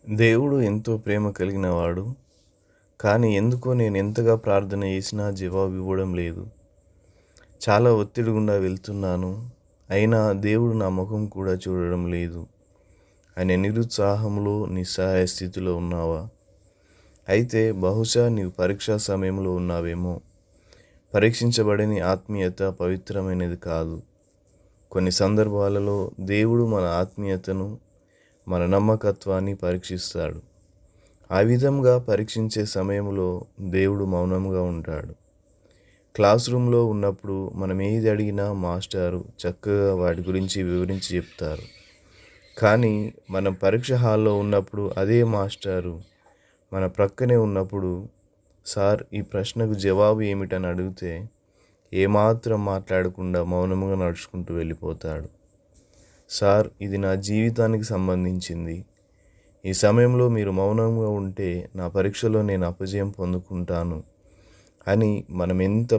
దేవుడు ఎంతో ప్రేమ కలిగినవాడు. కానీ ఎందుకో నేను ఎంతగా ప్రార్థన చేసినా జవాబు ఇవ్వడం లేదు. చాలా ఒత్తిడి గుండా వెళ్తున్నాను. అయినా దేవుడు నా ముఖం కూడా చూడడం లేదు. ఆయన నిరుత్సాహంలో నిస్సహాయ స్థితిలో ఉన్నావా? అయితే బహుశా నీవు పరీక్షా సమయంలో ఉన్నావేమో. పరీక్షించబడని ఆత్మీయత పవిత్రమైనది కాదు. కొన్ని సందర్భాలలో దేవుడు మన ఆత్మీయతను, మన నమ్మకత్వాన్ని పరీక్షిస్తాడు. ఆ విధంగా పరీక్షించే సమయంలో దేవుడు మౌనంగా ఉంటాడు. క్లాస్ రూమ్లో ఉన్నప్పుడు మనం ఏది అడిగినా మాస్టారు చక్కగా వాటి గురించి వివరించి చెప్తారు. కానీ మనం పరీక్ష హాల్లో ఉన్నప్పుడు అదే మాస్టారు మన ప్రక్కనే ఉన్నప్పుడు, సార్ ఈ ప్రశ్నకు జవాబు ఏమిటని అడిగితే ఏమాత్రం మాట్లాడకుండా మౌనంగా నడుచుకుంటూ వెళ్ళిపోతాడు. సార్ ఇది నా జీవితానికి సంబంధించింది. ఈ సమయంలో మీరు మౌనంగా ఉంటే నా పరీక్షలో నేను అపజయం పొందుకుంటాను అని మనం ఎంత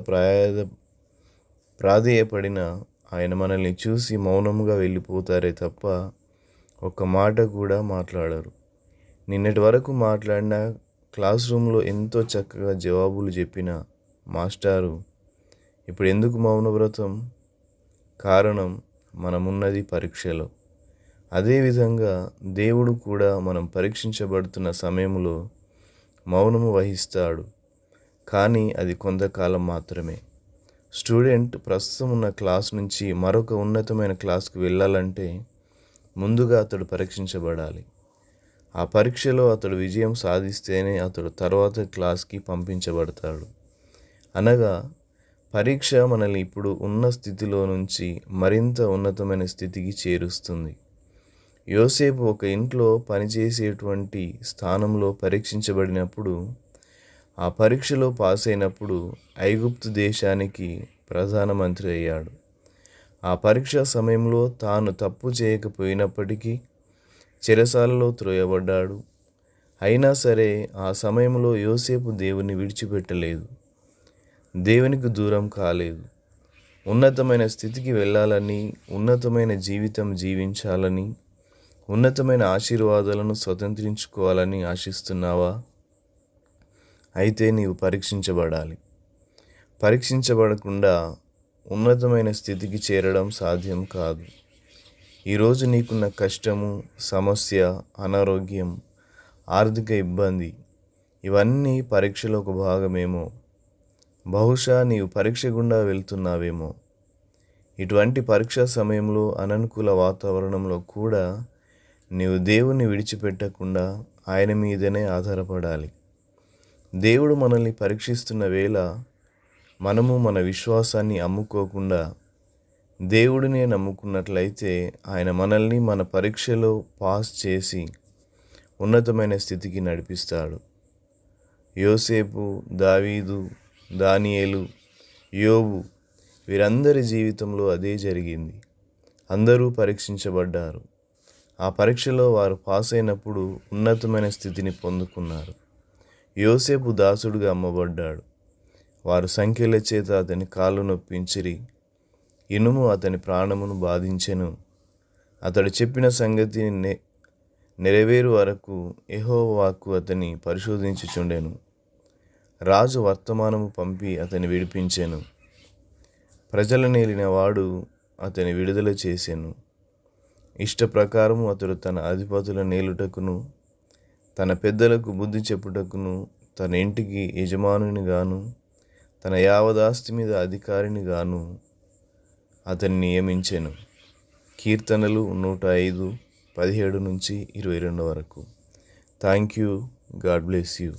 ప్రాధేయపడినా ఆయన మనల్ని చూసి మౌనంగా వెళ్ళిపోతారే తప్ప ఒక్క మాట కూడా మాట్లాడరు. నిన్నటి వరకు మాట్లాడిన క్లాస్ రూమ్లో ఎంతో చక్కగా జవాబులు చెప్పిన మాస్టారు ఇప్పుడు ఎందుకు మౌనవ్రతం? కారణం మనమున్నది పరీక్షలో. అదేవిధంగా దేవుడు కూడా మనం పరీక్షించబడుతున్న సమయంలో మౌనము వహిస్తాడు. కానీ అది కొంతకాలం మాత్రమే. స్టూడెంట్ ప్రస్తుతం ఉన్న క్లాస్ నుంచి మరొక ఉన్నతమైన క్లాస్కు వెళ్ళాలంటే ముందుగా అతడు పరీక్షించబడాలి. ఆ పరీక్షలో అతడు విజయం సాధిస్తేనే అతడు తర్వాత క్లాస్కి పంపించబడతాడు. అనగా పరీక్ష మనల్ని ఇప్పుడు ఉన్న స్థితిలో నుంచి మరింత ఉన్నతమైన స్థితికి చేరుస్తుంది. యోసేపు ఒక ఇంట్లో పనిచేసేటువంటి స్థానంలో పరీక్షించబడినప్పుడు, ఆ పరీక్షలో పాస్ అయినప్పుడు ఐగుప్తు దేశానికి ప్రధానమంత్రి అయ్యాడు. ఆ పరీక్ష సమయంలో తాను తప్పు చేయకపోయినప్పటికీ చెరసాలలో త్రోయబడ్డాడు. అయినా సరే ఆ సమయంలో యోసేపు దేవుని విడిచిపెట్టలేదు, దేవునికి దూరం కాలేదు. ఉన్నతమైన స్థితికి వెళ్ళాలని, ఉన్నతమైన జీవితం జీవించాలని, ఉన్నతమైన ఆశీర్వాదాలను స్వతంత్రించుకోవాలని ఆశిస్తున్నావా? అయితే నీవు పరీక్షించబడాలి. పరీక్షించబడకుండా ఉన్నతమైన స్థితికి చేరడం సాధ్యం కాదు. ఈరోజు నీకున్న కష్టము, సమస్య, అనారోగ్యం, ఆర్థిక ఇబ్బంది ఇవన్నీ పరీక్షలో ఒక భాగమేమో. బహుశా నీవు పరీక్ష గుండా వెళ్తున్నావేమో. ఇటువంటి పరీక్షా సమయంలో అననుకూల వాతావరణంలో కూడా నీవు దేవుణ్ణి విడిచిపెట్టకుండా ఆయన మీదనే ఆధారపడాలి. దేవుడు మనల్ని పరీక్షిస్తున్న వేళ మనము మన విశ్వాసాన్ని అమ్ముకోకుండా దేవుడినే నమ్ముకున్నట్లయితే ఆయన మనల్ని మన పరీక్షలో పాస్ చేసి ఉన్నతమైన స్థితికి నడిపిస్తాడు. యోసేపు, దావీదు, దానియేలు, యోబు వీరందరి జీవితంలో అదే జరిగింది. అందరూ పరీక్షించబడ్డారు. ఆ పరీక్షలో వారు పాస్ అయినప్పుడు ఉన్నతమైన స్థితిని పొందుకున్నారు. యోసేపు దాసుడుగా అమ్మబడ్డాడు. వారు సంఖ్యల చేత అతని కాళ్ళు నొప్పించిరి. ఇనుము అతని ప్రాణమును బాధించెను. అతడు చెప్పిన సంగతిని నెరవేరు వరకు యెహోవా వాక్కు అతని పరిశోధించుచుండెను. రాజు వర్తమానము పంపి అతని విడిపించెను. ప్రజలనేలిన వాడు అతని విడుదల చేసెను. ఇష్టప్రకారము అతడు తన అధిపతుల నేలుటకును, తన పెద్దలకు బుద్ధి చెప్పుటకును, తన ఇంటికి యజమానునిగాను, తన యావదాస్తి మీద అధికారినిగాను అతన్ని నియమించెను. కీర్తనలు 105:17-22 వరకు. Thank you. God bless you.